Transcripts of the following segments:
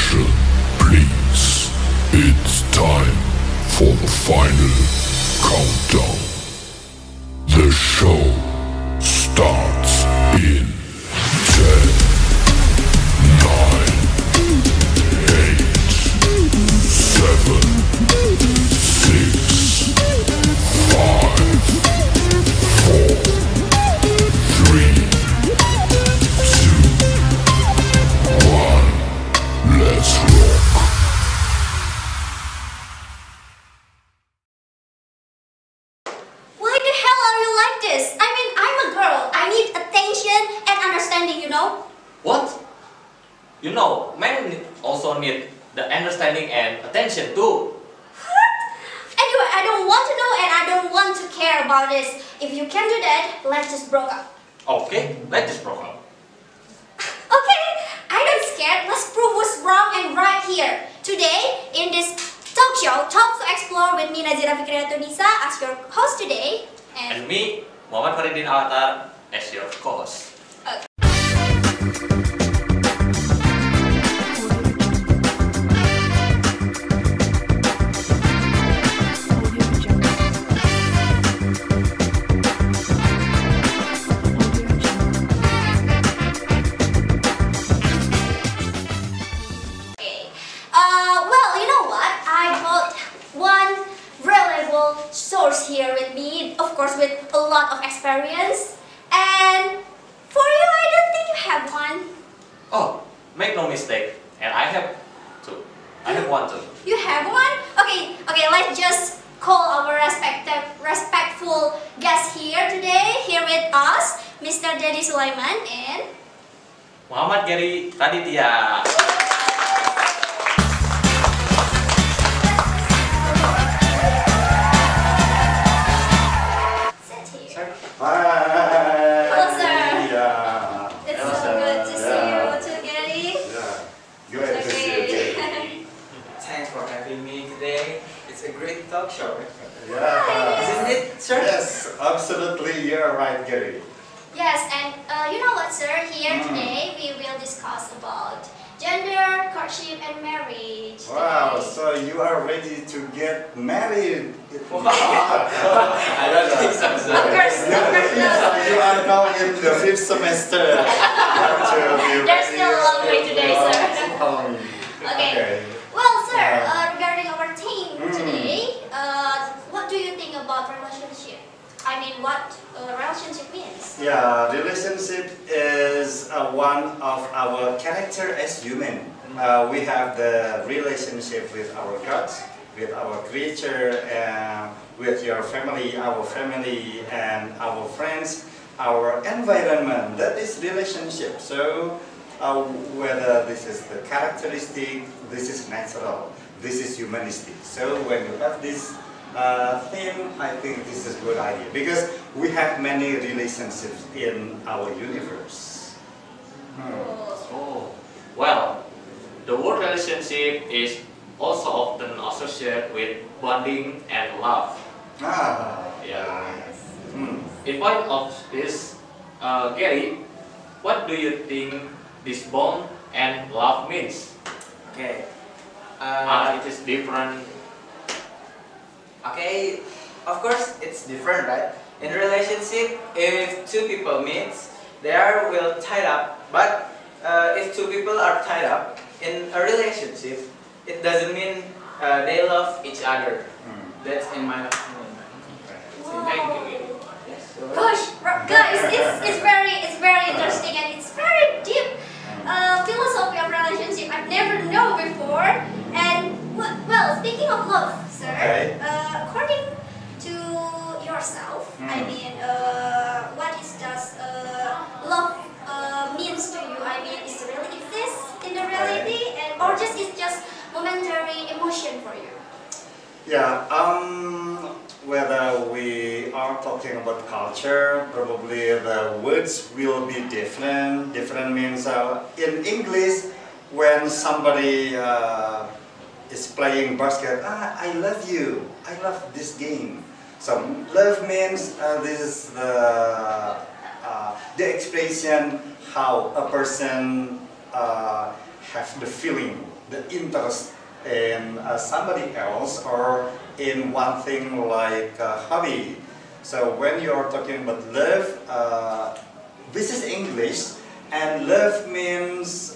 Attention, please. It's time for the final countdown. The show starts in 10, 9, 8, 7, 6, 5, 4, 3, 2, 1. Let's rock. Why the hell are you like this? I mean, I'm a girl. I need attention and understanding, you know? What? You know, men also need the understanding and attention too. What? Anyway, I don't want to know and I don't want to care about this. If you can do that, let's just break up. Okay, let's just broke up. Okay, I don't scared. Let's prove what's wrong and right here. Today, in this talk show, Talk to Explore with me, Nazira Fikriyatunisa, as your host today. And me, Muhammad Faridin Alatar, as your co-host. Well, you know what? I got one reliable source here with me, of course with a lot of experience. And for you, I don't think you have one. Oh, make no mistake, and I have two. I have one too. You have one? Okay, let's just call our respectful guest here today, here with us, Mr. Dedi Sulaiman and Muhammad Gary Raditya. sit here. Sir? Hi. Hello, sir. Yeah. It's Hello, so sir. good to see Yeah. you too, Gary. Yeah. Good to see you. Jay. Thanks for having me today. It's a great talk show, Yeah. isn't it, sir? Yes, absolutely. You're right, Gary. Yes, and you know what, sir? Here today we will discuss about gender, courtship, and marriage. Wow. today. So you are ready to get married? I don't think so, Of sir. course, no. You are now in the 5th semester. You have to be There's ready. still a long way today, sir. Okay. Well, sir, Yeah. regarding our theme today, what do you think about relationship? I mean, what relationship means? Yeah, relationship is one of our character as human. We have the relationship with our gods, with our creature, with your family, our family, and our friends, our environment. That is relationship. So whether this is the characteristic, this is natural, this is humanistic. So when you have this theme, I think this is a good idea because we have many relationships in our universe. Oh, well, the word relationship is also often associated with bonding and love. Yeah. In point of this, Gary, what do you think this bond and love means? Okay. It is different. Okay, of course it's different, right? In relationship, if two people meet, they are will tied up. But if two people are tied up in a relationship, it doesn't mean they love each other. That's in my opinion. Thank you. Yes. Gosh, guys, it's very interesting and it's very deep philosophy of relationship I've never known before. And well, speaking of love, sir, Okay. According to yourself, I mean, what is does love means to you? I mean, is it really exist in the reality, and or just it's just momentary emotion for you? Yeah, whether we are talking about culture, probably the words will be different. Different means in English, when somebody is playing basket, I love you, I love this game. So love means this is the expression how a person have the feeling the interest in somebody else or in one thing like a hobby. So when you're talking about love, this is English, and love means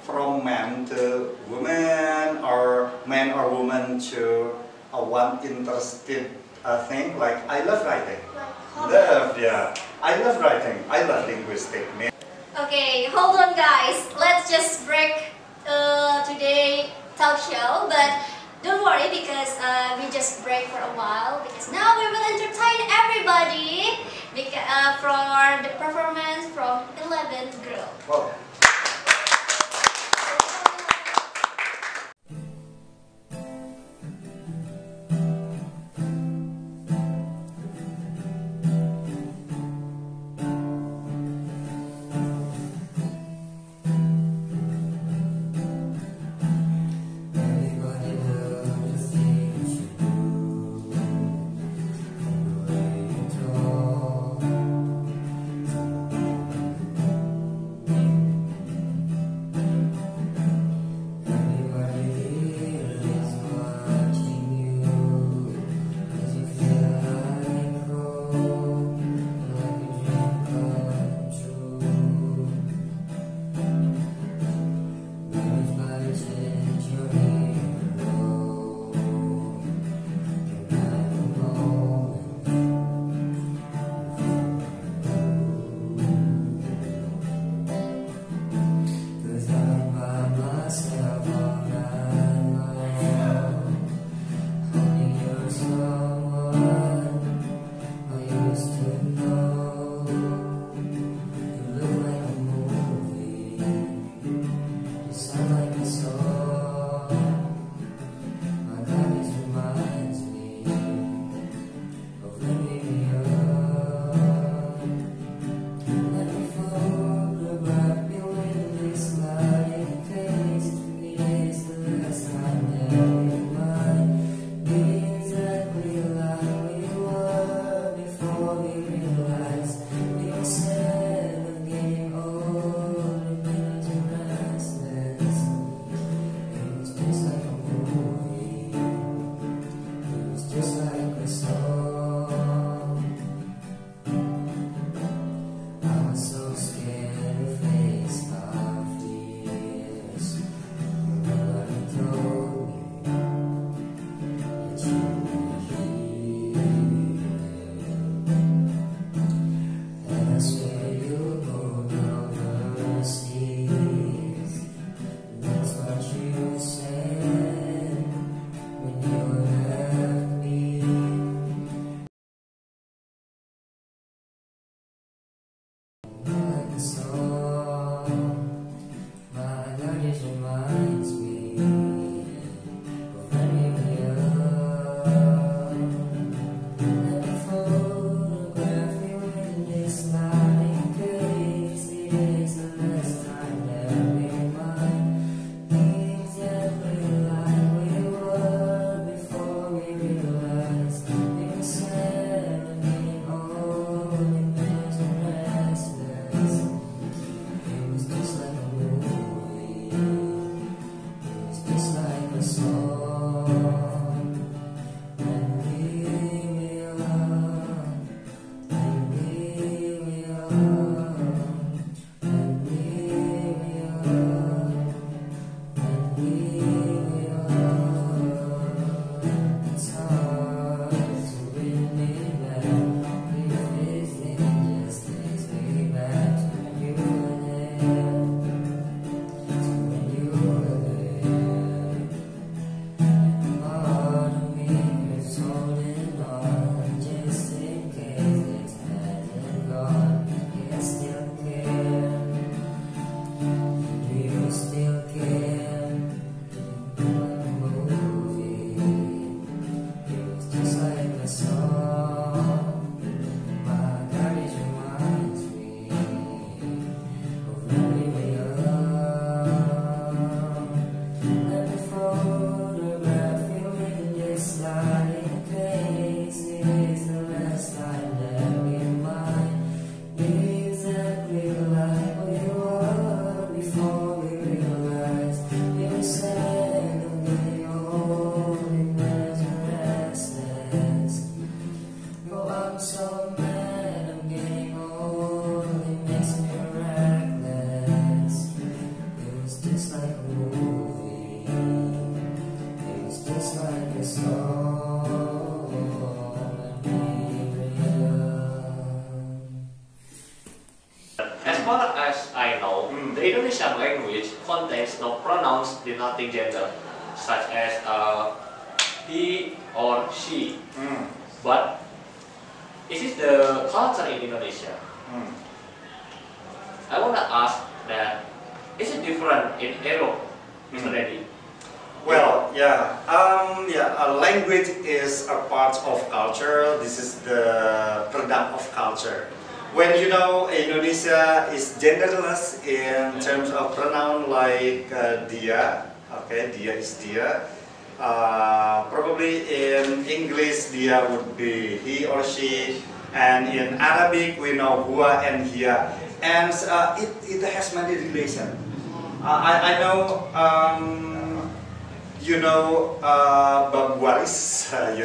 from man to woman, or man or woman to one interested thing, like I love writing. Love, yeah. I love writing. I love linguistics. Okay, hold on guys. Let's just break today talk show, but don't worry because we just break for a while because now we will entertain everybody for the performance from 11th Girl. Wow. far as I know, Mm. the Indonesian language contains no pronouns denoting gender, such as he or she. Mm. But is it the culture in Indonesia? Mm. I want to ask that, is it different in Europe, Mr. Reddy? Well, yeah, language is a part of culture. This is the product of culture. When you know Indonesia is genderless in terms of pronoun like dia, okay, dia is dia. Probably in English dia would be he or she, and in Arabic we know huwa and hiya, and it has many relations. I know. You know bab waris, and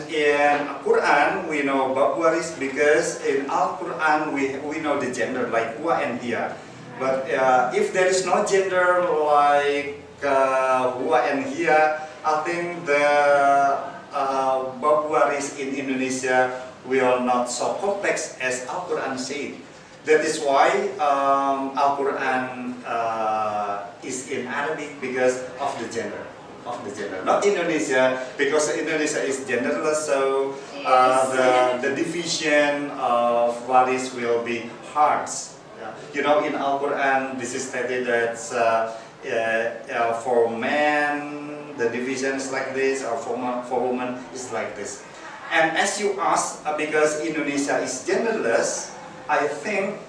in Quran we know bab waris because in Al-Quran we know the gender like huwa and hiya. But if there is no gender like huwa and hiya, I think the bab waris in Indonesia will not so complex as Al-Quran said. That is why Al-Quran is in Arabic because of the gender. Not Indonesia, because Indonesia is genderless, so the division of waris will be hard. Yeah. You know, in Al-Quran, this is stated that for men, the division is like this, or for women is like this. And as you asked, because Indonesia is genderless, I think,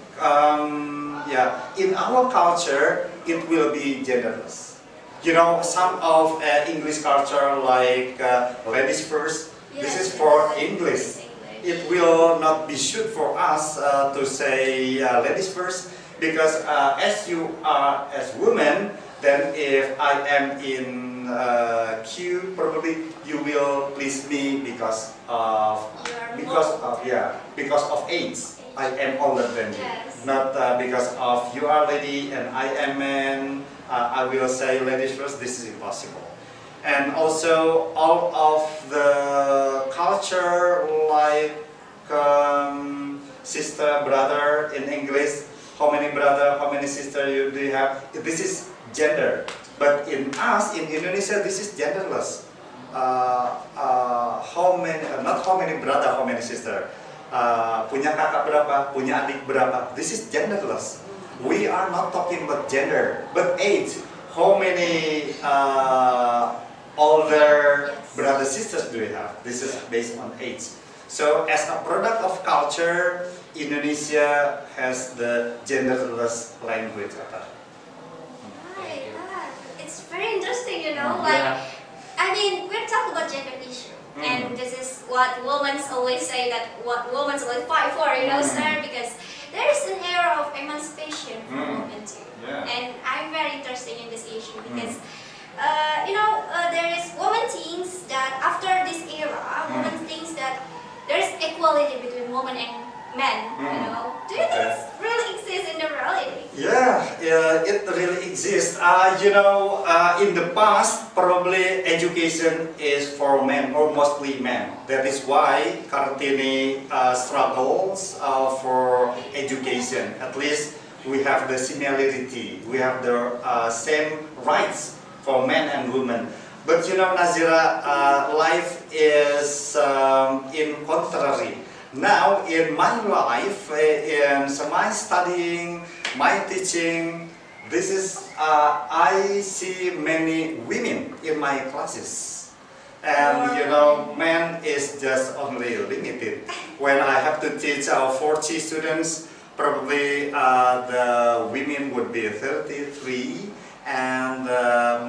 in our culture, it will be genderless. You know, some of English culture, like ladies first, this is for English. It will not be shoot for us to say ladies first, because as you are as women, then if I am in queue, probably you will please me because of age. I am older than you, not because of you are lady and I am man. I will say ladies first. This is impossible. And also all of the culture like sister, brother in English. How many brother, how many sister do you have? This is gender. But in us, in Indonesia, this is genderless. How many? Not how many brother, how many sister. Punya kakak berapa, punya adik berapa. This is genderless. We are not talking about gender, but age. How many older brothers sisters do we have? This is based on age. So as a product of culture, Indonesia has the genderless language. Right, it's very interesting, you know, like, I mean, we're talking about gender issue. And this is what women always say, that what women always fight for, you know, sir, because there is an era of emancipation for women too. Yeah. And I'm very interested in this issue because, there is women thinks that after this era, women thinks that there is equality between women and men, you know. Do you think it really exists in the reality? Yeah, it really exists. In the past, probably education is for men or mostly men. That is why Kartini struggles for education. At least we have the similarity. We have the same rights for men and women. But you know, Nazira, life is in contrary. Now, in my life, in my studying, my teaching, this is, I see many women in my classes. And you know, men is just only limited. When I have to teach 40 students, probably the women would be 33 and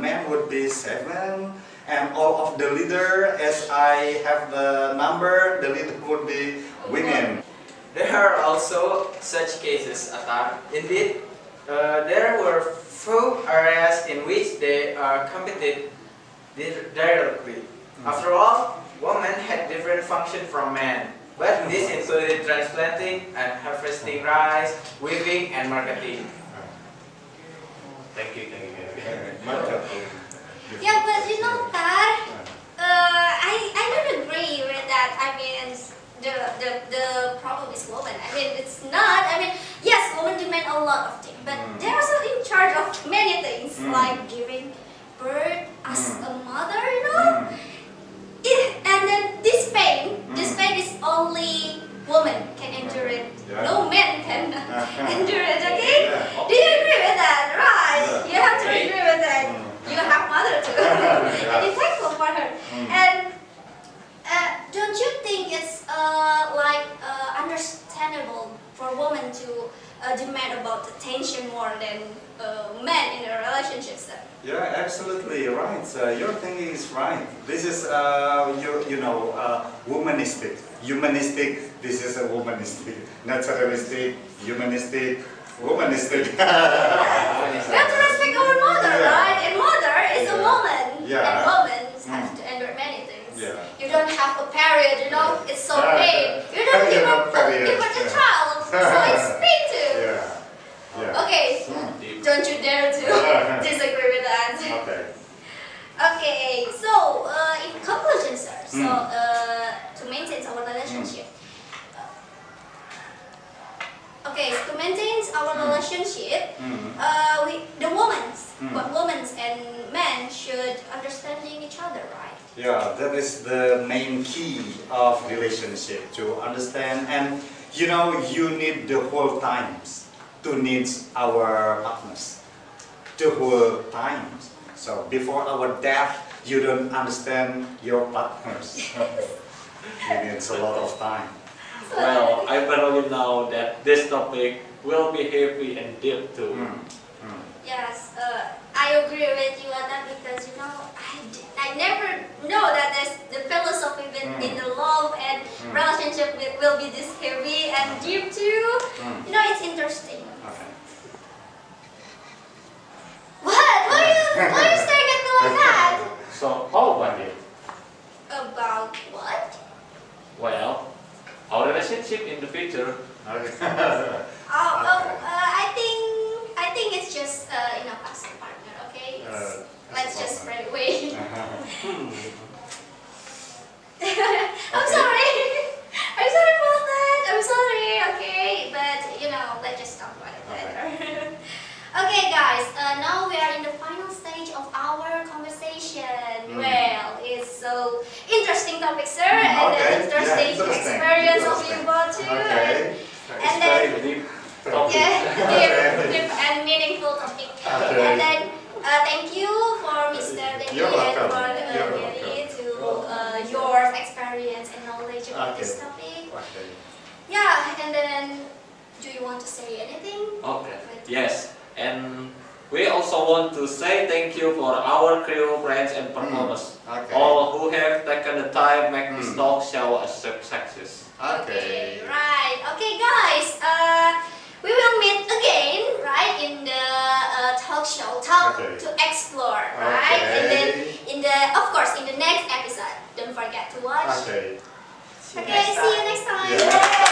men would be 7. And all of the leader, as I have the number, the leader would be women. There are also such cases, Atar. Indeed, there were few areas in which they are competed directly. After all, women had different function from men, but this included transplanting and harvesting rice, weaving, and marketing. Thank you. Yeah, but you know, Tar, I don't agree with that. I mean, the problem is woman. I mean, it's not. I mean, women demand a lot of things, but they're also in charge of many things, like giving birth as a mother, you know. And then this pain is only woman can endure it. No man can endure it. Okay? Do you agree with that? Right? You have to agree with that. You have mother too, and you're thankful for her. And don't you think it's understandable for women to demand about attention more than men in a relationship? Yeah, absolutely right. Your thinking is right. This is womanistic, humanistic. This is a womanistic, naturalistic, humanistic, womanistic. We have to respect our mother, right? And mother is a woman, and women have to endure many things. You don't have a period, you know. It's so pain. You don't give birth a child, so it's pain too. Okay, don't you dare to disagree with that. Okay, so in conclusion, sir, to maintain our relationship, women and men should understanding each other, right? Yeah, that is the main key of relationship, to understand, and you need the whole times to need our partners, the whole times. So before our death, you don't understand your partners. You need a lot of time. Well, I barely know that this topic will be heavy and deep too. Yes, I agree with you on that, because I never know that there's the philosophy in the love and relationship will be this heavy and deep too. It's interesting. Okay. What? Why are you staring at me like that? So, how about you? About what? Well, our relationship in the future. I think it's just enough as a partner. Okay, let's just spread away. I'm sorry. I'm sorry about that. I'm sorry. Okay, but let's just talk about it later. Okay, guys. Now we are in the final stage of our conversation. Well, it's so interesting topic, sir, and interesting experience of you both too. And then deep deep and meaningful topic. And then thank you for Mr. Denny and for Gary to your experience and knowledge about this topic. Yeah, and then do you want to say anything? Okay. Yes, and we also want to say thank you for our crew, friends, and performers, all who have taken the time make this talk show a success. Okay, right. Okay, guys. We will meet again, right, in the talk show, to explore, right, and then of course in the next episode. Don't forget to watch. Okay. See you next time.